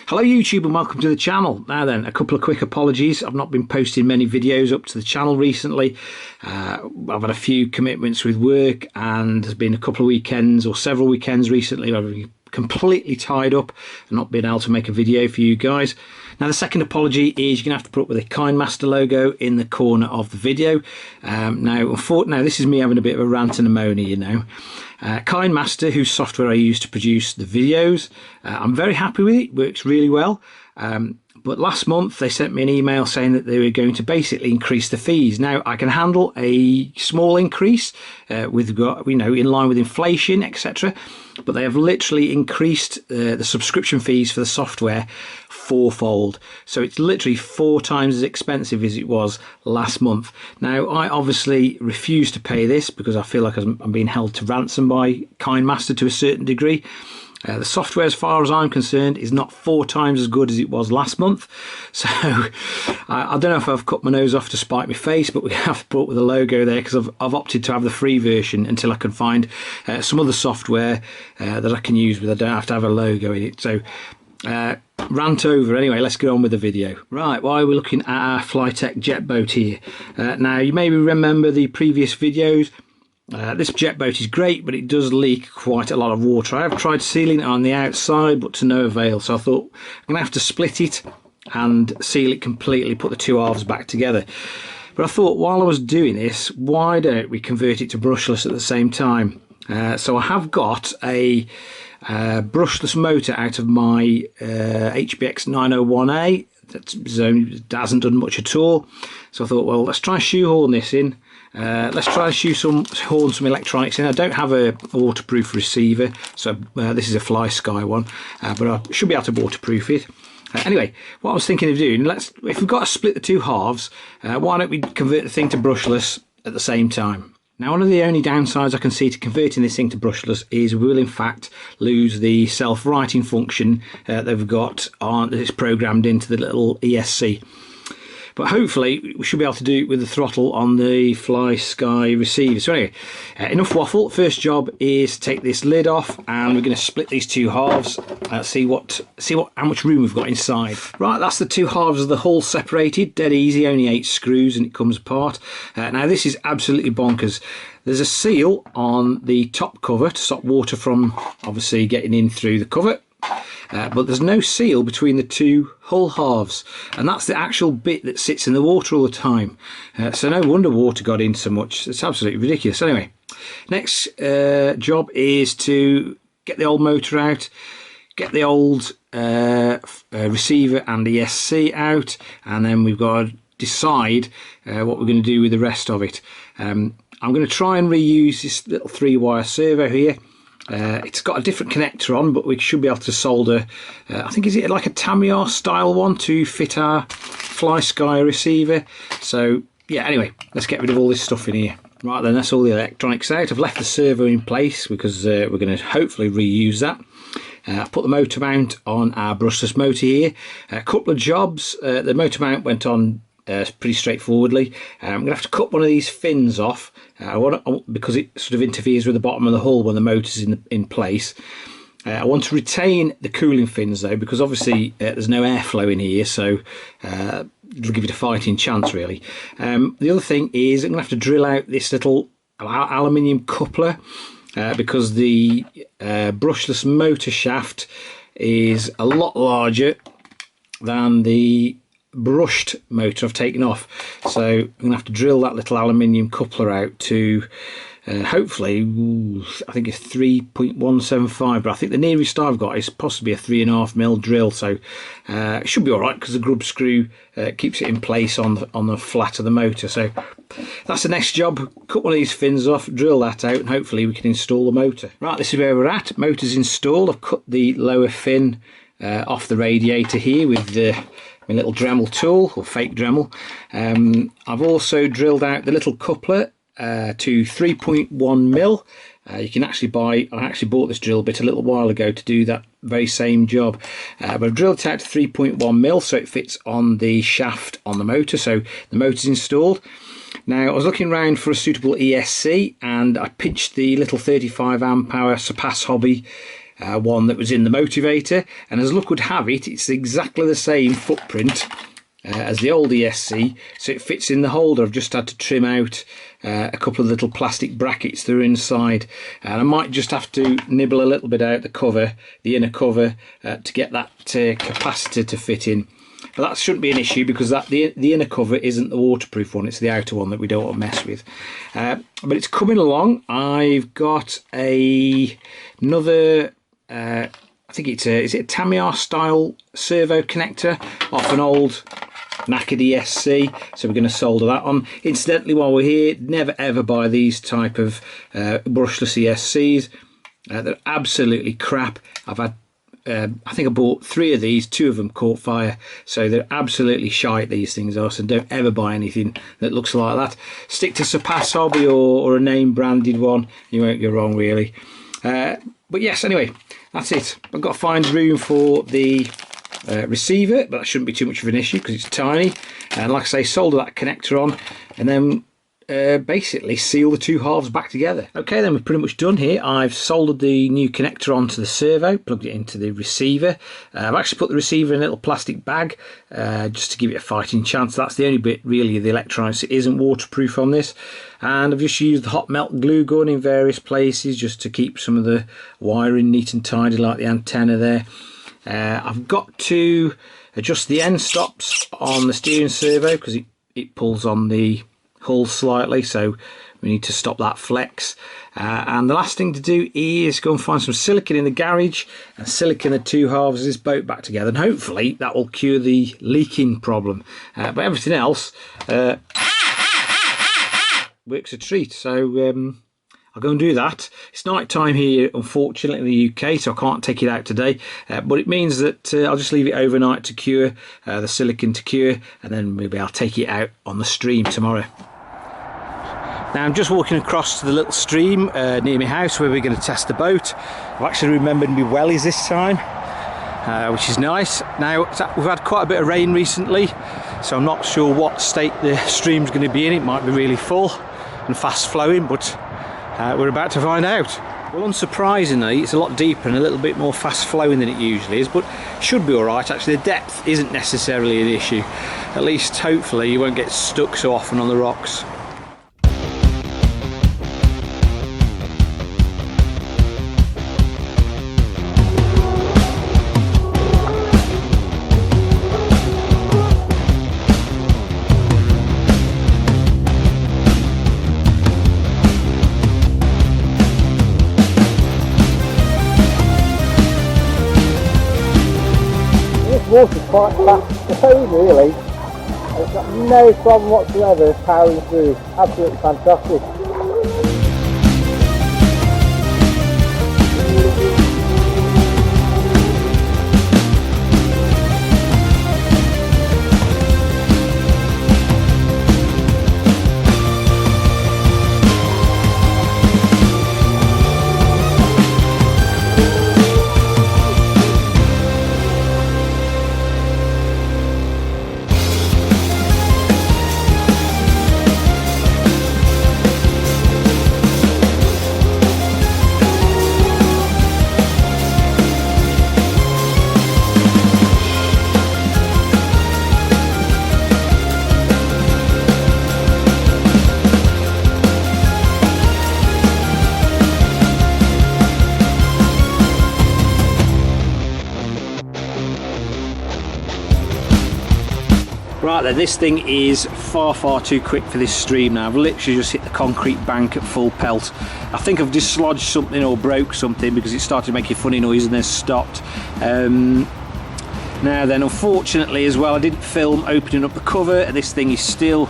Hello YouTube and welcome to the channel. Now then, a couple of quick apologies. I've not been posting many videos up to the channel recently. I've had a few commitments with work and there's been a couple of weekends or several weekends recently where I've been completely tied up and not been able to make a video for you guys. Now the second apology is you're going to have to put up with a KindMaster logo in the corner of the video. Now this is me having a bit of a rant and a moan, you know. KindMaster, whose software I use to produce the videos, I'm very happy with it, works really well. But last month they sent me an email saying that they were going to basically increase the fees. Now I can handle a small increase with, you know, in line with inflation, etc. But they have literally increased the subscription fees for the software fourfold. So it's literally 4 times as expensive as it was last month. Now I obviously refuse to pay this because I feel like I'm being held to ransom by KindMaster to a certain degree. The software, as far as I'm concerned, is not 4 times as good as it was last month. So I don't know if I've cut my nose off to spite my face, but we have to put up with the logo there because I've opted to have the free version until I can find some other software that I can use where I don't have to have a logo in it. So rant over. Anyway, let's get on with the video. Right, well, we're looking at our Flytec Jetboat here. Now you maybe remember the previous videos. This Jetboat is great, but it does leak quite a lot of water. I have tried sealing it on the outside, but to no avail. So I thought I'm going to have to split it and seal it completely, put the two halves back together. But I thought while I was doing this, why don't we convert it to brushless at the same time? So I have got a brushless motor out of my HBX 901A. That hasn't done much at all. So I thought, well, let's try and shoehorn this in. Let's try and shoehorn some electronics in. I don't have a waterproof receiver, so this is a Flysky one, but I should be able to waterproof it. Anyway, what I was thinking of doing, if we've got to split the two halves, why don't we convert the thing to brushless at the same time? Now, one of the only downsides I can see to converting this thing to brushless is we will in fact lose the self-writing function they've got on that is programmed into the little ESC. But hopefully we should be able to do it with the throttle on the Flysky receiver. So anyway, enough waffle. First job is to take this lid off, and we're going to split these two halves. See how much room we've got inside. Right, that's the two halves of the hull separated. Dead easy, only 8 screws, and it comes apart. Now this is absolutely bonkers. There's a seal on the top cover to stop water from obviously getting in through the cover. But there's no seal between the two hull halves, and that's the actual bit that sits in the water all the time. So no wonder water got in so much. It's absolutely ridiculous. Anyway, next job is to get the old motor out, get the old receiver and ESC out, and then we've got to decide what we're going to do with the rest of it. I'm going to try and reuse this little 3-wire servo here. It's got a different connector on, but we should be able to solder, I think, is it like a Tamiya style one to fit our Flysky receiver? So yeah, anyway, let's get rid of all this stuff in here. Right then, that's all the electronics out. I've left the servo in place because we're going to hopefully reuse that. I've put the motor mount on our brushless motor here. A couple of jobs. The motor mount went on pretty straightforwardly. I'm going to have to cut one of these fins off because it sort of interferes with the bottom of the hull when the motor's in place. I want to retain the cooling fins though, because obviously there's no airflow in here, so it'll give it a fighting chance really. The other thing is I'm going to have to drill out this little aluminium coupler because the brushless motor shaft is a lot larger than the brushed motor I've taken off, so I'm going to have to drill that little aluminium coupler out to hopefully, I think it's 3.175, but I think the nearest I've got is possibly a 3.5mm drill, so it should be alright because the grub screw keeps it in place on the flat of the motor. So that's the next job. Cut one of these fins off, drill that out, and hopefully we can install the motor. Right, this is where we're at. Motor's installed. I've cut the lower fin off the radiator here with my little Dremel tool, or fake Dremel. I've also drilled out the little coupler to 3.1mm. You can actually buy, I actually bought this drill bit a little while ago to do that very same job, but I've drilled it out to 3.1mm so it fits on the shaft on the motor, so the motor's installed. Now I was looking around for a suitable ESC and I pitched the little 35 amp hour Surpass hobby one that was in the motivator, and as luck would have it, it's exactly the same footprint as the old ESC, so it fits in the holder. I've just had to trim out a couple of little plastic brackets that are inside, and I might just have to nibble a little bit out the cover, the inner cover, to get that capacitor to fit in. But that shouldn't be an issue, because the inner cover isn't the waterproof one, it's the outer one that we don't want to mess with. But it's coming along. I've got another I think it's is it a Tamiya style servo connector off an old knackered ESC, so we're going to solder that on. Incidentally, while we're here, never ever buy these type of brushless ESCs. They're absolutely crap. I've had I think I bought 3 of these, 2 of them caught fire, so they're absolutely shite, these things are, so don't ever buy anything that looks like that. Stick to Surpass hobby or a name branded one, you won't go wrong really. But yes, anyway, that's it. I've got to find room for the receiver, but that shouldn't be too much of an issue because it's tiny. And like I say, solder that connector on, and then basically seal the 2 halves back together. Okay, then we're pretty much done here. I've soldered the new connector onto the servo, plugged it into the receiver. I've actually put the receiver in a little plastic bag just to give it a fighting chance. That's the only bit really of the electronics that isn't waterproof on this. And I've just used the hot melt glue gun in various places just to keep some of the wiring neat and tidy, like the antenna there. I've got to adjust the end stops on the steering servo because it pulls on the hull slightly, so we need to stop that flex. And the last thing to do is go and find some silicone in the garage and silicone the 2 halves of this boat back together, and hopefully that will cure the leaking problem. But everything else works a treat, so I'll go and do that. It's night time here, unfortunately, in the UK, so I can't take it out today. But it means that I'll just leave it overnight to cure, the silicone to cure, and then maybe I'll take it out on the stream tomorrow. Now I'm just walking across to the little stream near my house where we're going to test the boat. I've actually remembered my wellies this time, which is nice. Now we've had quite a bit of rain recently, so I'm not sure what state the stream's going to be in. It might be really full and fast flowing, but we're about to find out. Well, unsurprisingly, it's a lot deeper and a little bit more fast flowing than it usually is, but should be alright. Actually, the depth isn't necessarily an issue. At least, hopefully, you won't get stuck so often on the rocks. Water's quite fast flowing really. It's got no problem whatsoever powering through. Absolutely fantastic. Right then, this thing is far too quick for this stream now. I've literally just hit the concrete bank at full pelt. I think I've dislodged something or broke something because it started making funny noise and then stopped. Now then, unfortunately as well, I didn't film opening up the cover, and this thing is still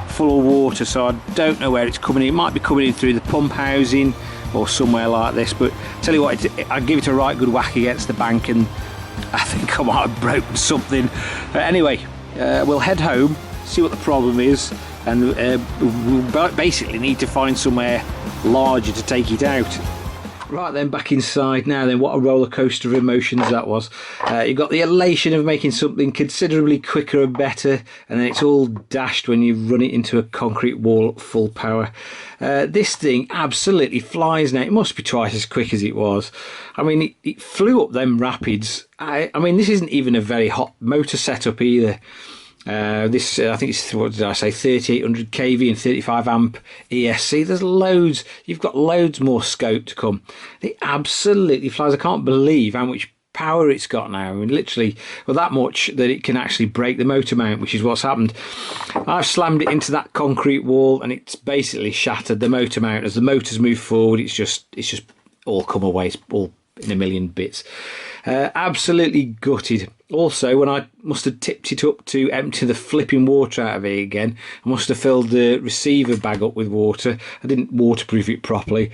full of water, so I don't know where it's coming in. It might be coming in through the pump housing or somewhere like this, but tell you what, I'll give it a right good whack against the bank and I think I might have broken something. Anyway, we'll head home, see what the problem is, and we'll basically need to find somewhere larger to take it out. Right then, back inside now then, what a roller coaster of emotions that was. You got the elation of making something considerably quicker and better, and then it's all dashed when you run it into a concrete wall at full power. This thing absolutely flies now. It must be twice as quick as it was. I mean, it flew up them rapids. I mean, this isn't even a very hot motor setup either. This I think it's, what did I say, 3800 kV and 35 amp ESC. There's loads. You've got loads more scope to come. It absolutely flies. I can't believe how much power it's got now. I mean, literally, well, that much that it can actually break the motor mount, which is what's happened. I've slammed it into that concrete wall, and it's basically shattered the motor mount. As the motors move forward, it's just all come away. It's all in a million bits. Absolutely gutted. Also, when I must have tipped it up to empty the flipping water out of it again, I must have filled the receiver bag up with water. I didn't waterproof it properly,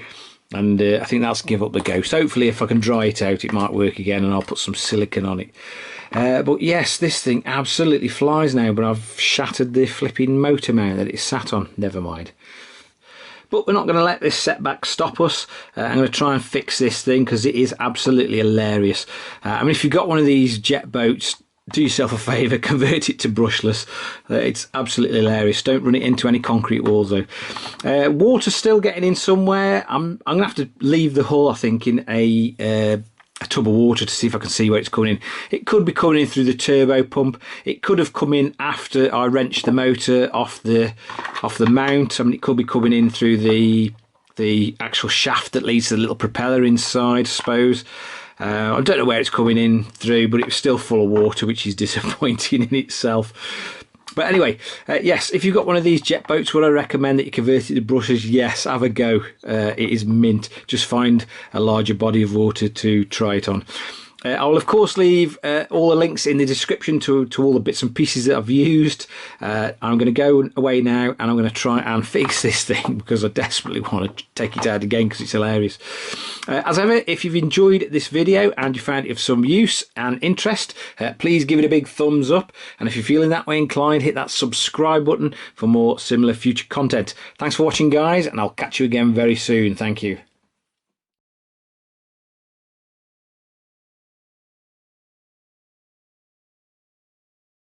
and I think that's give up the ghost. Hopefully, if I can dry it out, it might work again, and I'll put some silicone on it. But yes, this thing absolutely flies now, but I've shattered the flipping motor mount that it's sat on. Never mind. But we're not going to let this setback stop us. I'm going to try and fix this thing because it is absolutely hilarious. I mean, if you've got one of these jet boats, do yourself a favour, convert it to brushless. It's absolutely hilarious. Don't run it into any concrete walls though. Water's still getting in somewhere. I'm going to have to leave the hull, I think, in a tub of water to see if I can see where it's coming in. It could be coming in through the turbo pump. It could have come in after I wrenched the motor off the mount. I mean, it could be coming in through the actual shaft that leads to the little propeller inside, I suppose. I don't know where it's coming in through, but it was still full of water, which is disappointing in itself. But anyway, yes, if you've got one of these jet boats, would I recommend that you convert it to brushes? Yes, have a go. It is mint. Just find a larger body of water to try it on. I will, of course, leave all the links in the description to all the bits and pieces that I've used. I'm going to go away now, and I'm going to try and fix this thing because I desperately want to take it out again because it's hilarious. As ever, if you've enjoyed this video and you found it of some use and interest, please give it a big thumbs up. And if you're feeling that way inclined, hit that subscribe button for more similar future content. Thanks for watching, guys, and I'll catch you again very soon. Thank you.